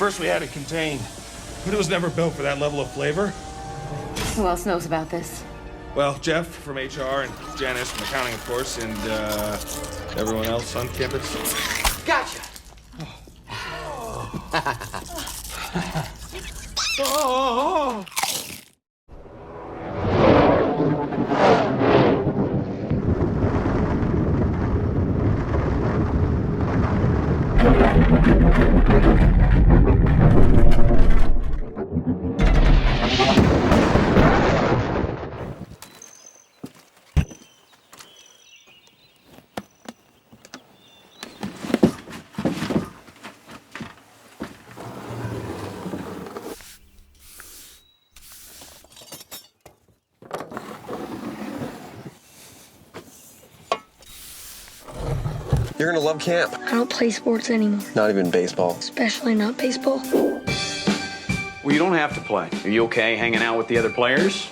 first we had it contained, but it was never built for that level of flavor. Who else knows about this? Well, Jeff from HR and Janice from accounting, of course, and everyone else on campus. Gotcha. Oh. You're gonna love camp. I don't play sports anymore, Not even baseball. especially not baseball. Well, you don't have to play. Are you okay hanging out with the other players?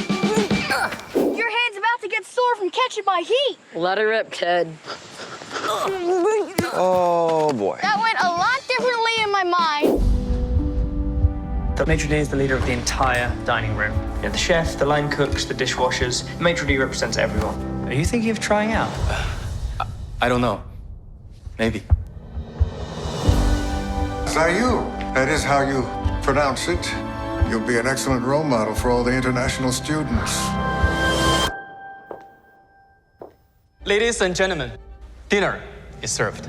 Your hand's about to get sore from catching my heat. Let her rip, Ted. Oh, boy. That went a lot differently in my mind. The maitre d' is the leader of the entire dining room. You know, the chef, the line cooks, the dishwashers. The maitre d' represents everyone. Are you thinking of trying out? I don't know. Maybe. Zayu, that is how you pronounce it. You'll be an excellent role model for all the international students. Ladies and gentlemen, dinner is served.